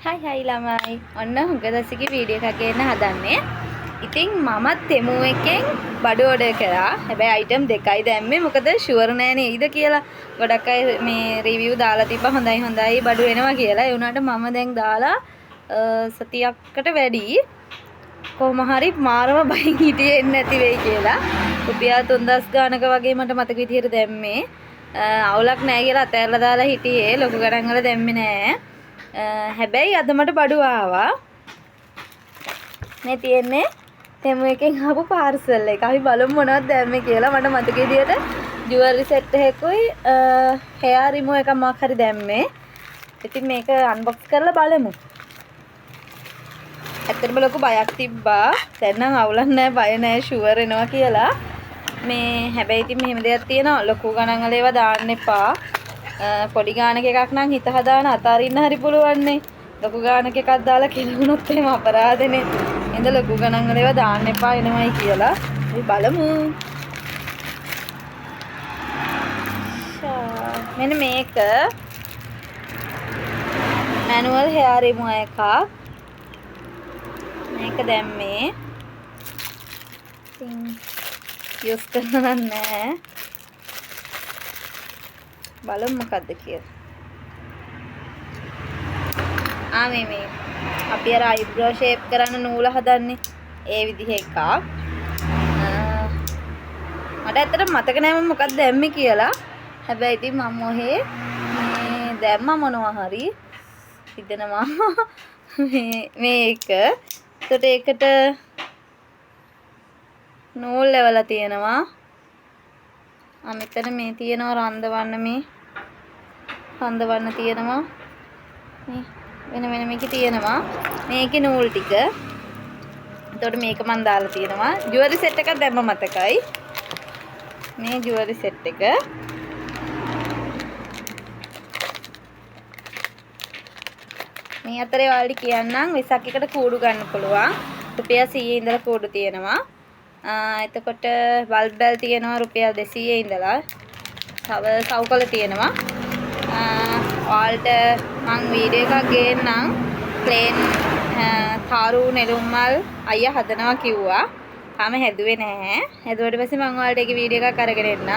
හයි ළමයි. ඔන්න හුඟදසිකේ වීඩියෝ එකක් ගේන්න හදන්නේ. ඉතින් මමත් තෙමු එකෙන් බඩු ඕඩර් කරා. හැබැයි අයිටම් දෙකයි දැම්මේ. මොකද ෂුවර් නෑ නේද කියලා. ගොඩක් අය මේ රිවිව් දාලා තිබ්බා හොඳයි බඩු එනවා කියලා. ඒ වුණාට මම දැන් දාලා සතියකට වැඩි කොහොම හරි මාරම බයින් හිටියේ නැති වෙයි කියලා. රුපියල් 3000 ගානක වගේ මට මතක විදියට දැම්මේ. අවුලක් නෑ කියලා අතෑරලා දාලා හිටියේ. ලොකු ගණන් වල දැම්මේ නෑ. හැබැයි අද මට බඩු ආවා. මේ තියෙන්නේ තෙමු එකෙන් ආපු පාර්සල් එක. අපි බලමු මොනවද දැම්මේ කියලා. මට මතක විදියට ජුවලරි සෙට් එකකුයි හෙයාර් රිමූවර් එකක් මොකක් හරි දැම්මේ. ඉතින් මේක අන්බොක්ස් කරලා බලමු. ඇත්තටම ලොකු බයක් තිබ්බා. දැන් නම් අවුලක් නැහැ, බය නැහැ, ෂුවර් එනවා කියලා. මේ හැබැයි ඉතින් මෙහෙම දෙයක් තියෙනවා. ලොකු ගණන් වල ඒවා දාන්න එපා. පොඩි ගානක එකක් නම් හිත හදාන අතාරින්න හරි පුළුවන් නේ. ලොකු ගානක එකක් දාලා කෙලුණොත් එහෙම අපරාධනේ. ඉතින් ලොකු ගණන් වල ඒවා දාන්න එපා එනවයි කියලා. අපි බලමු. මෙන්න මේක මැනුවල් හෙයාර් රිමූවර් එකක්. මේක දැම්මේ. ඉතින් යූස් කරන්න නැහැ. බලමු මොකද්ද කියලා. මේ අපි අර අයිබ්‍රෝ ෂේප් කරන්න නූල හදන්නේ ඒ විදිහ එකක්. මට ඇත්තට මතක නෑ මම මොකක්ද දැම්මේ කියලා. හැබැයි ඉතින් මම ඔහේ මේ දැම්මා මොනවා හරි හිතනවා මේක. එතකොට ඒකට නූල් ලැවලා තියෙනවා. මෙතන මේ තියෙනවා රන්දවන්න, මේ රන්දවන්න තියෙනවා. මේ වෙන මේකේ තියෙනවා මේකේ නූල් ටික. එතකොට මේක මම දාලා තියෙනවා. ජුවලරි සෙට් එකක් දැම්ම මතකයි. මේ ජුවලරි සෙට් එක. මේ අතරේ ඔයාලට කියන්නම් වෙසක් එකට කූඩු ගන්න පුළුවන්. රුපියල් 100 ඉඳලා කූඩු තියෙනවා. එතකොට බල්බ් බැල් තියෙනවා රුපියල් 200 ඉඳලා. තව සවුකල තියෙනවා. ඔයාලට මම වීඩියෝ එකක් ගේන්නම්. ප්ලේන් තාරු නෙළුම් මල් අයියා හදනවා කිව්වා. තාම හැදුවේ නැහැ. හැදුවට පස්සේ මම ඔයාලට ඒක වීඩියෝ එකක් අරගෙන එන්නම්.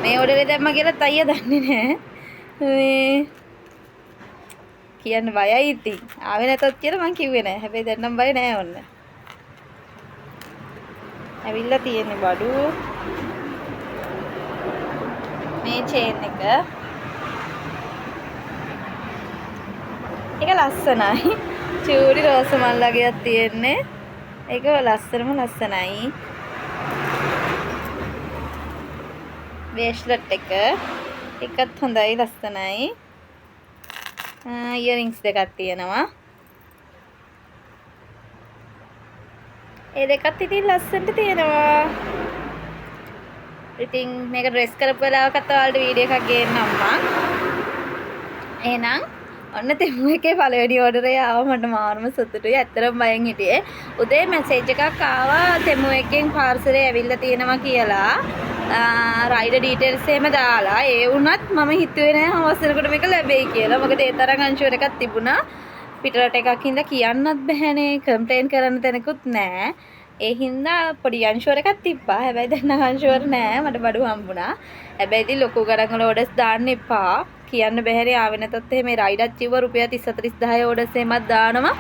මේ ඕඩරේ දැම්ම කියලා අයියා දන්නේ නැහැ. මේ කියන්න බයයි ඉතින්. ආවේ නැතත් කියලා මං කිව්වේ නැහැ. හැබැයි දැන් නම් බය නැහැ ඔන්න. ඇවිල්ලා තියෙන්නේ බඩු. මේ චේන් එක. ඒක ලස්සනයි. චූඩි රෝස මල් වගේක් තියෙන්නේ. ඒක ලස්සනම ලස්සනයි. බේස්ලට් එක. ඒකත් හොඳයි ලස්සනයි. ඉයරින්ග්ස් දෙකක් තියෙනවා. ඒ දෙකත් ඉතින් ලස්සනට තියෙනවා. ඉතින් මේක ඩ්‍රෙස් කරපු වෙලාවකට ඔයාලට වීඩියෝ එකක් ගේන්නම් මම. එහෙනම් ඔන්න තෙමු එකේ පළවෙනි ඕඩරේ ආවා. මට මාරම සතුටුයි. ඇත්තටම බයෙන් හිටියේ. උදේ මැසේජ් එකක් ආවා තෙමු එකෙන් පාර්සලේ ඇවිල්ලා තියෙනවා කියලා. රයිඩර් ඩීටේල්ස් එහෙම දාලා. ඒ වුණත් මම හිතුවේ නෑ හවස් වෙනකොට මේක ලැබෙයි කියලා. මොකද ඒ තරම් අන්ෂුවර් එකක් තිබුණා. පිටරට එකක් හින්දා කියන්නත් බැහැනේ. කම්ප්ලේන් කරන්න තැනකුත් නෑ. ඒ හින්දා පොඩි අන්ෂුවර් එකක් තිබ්බා. හැබැයි දැන් නම් අන්ෂුවර් නෑ. මට බඩු හම්බුණා. හැබැයි ඉතින් ලොකු ගණන් වල ඕඩර්ස් දාන්න එපා. කියන්න බැහැනේ ආවේ නැතත් එහෙම මේ රයිඩර් කිව්ව රුපියල් 30-30000 ඕඩර්ස් එහෙමත් දානවා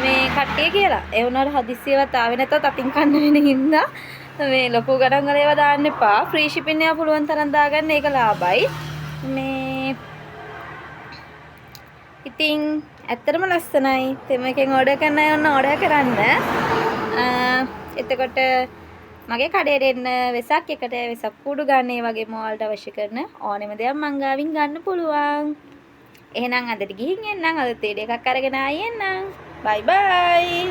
මේ කට්ටිය කියලා. ඒ වුණාට හදිස්සියවත් ආවේ නැතත් අතින් කන්න වෙන හින්දා මේ ලොකු ගණන් වල ඒවා දාන්න එපා. ෆ්‍රී ෂිපින් එක පුළුවන් තරම් දාගන්න. ඒක ලාභයි. මේ ඉතින් ඇත්තටම ලස්සනයි. තෙමු එකෙන් ඕඩර් කරන්න අය ඔන්න ඕඩර් කරන්න. එතකොට මගේ කඩේට එන්න වෙසක් එකට වෙසක් කූඩු ගන්න ඒ වගේම ඔයාලට අවශ්‍ය කරන ඕනෙම දෙයක් මං ගාවින් ගන්න පුළුවන්. එහෙනම් අදට ගිහින් එන්නම්. අද වීඩියෝ එකක් අරගෙන ආයෙ එන්නම්. බයි බයි.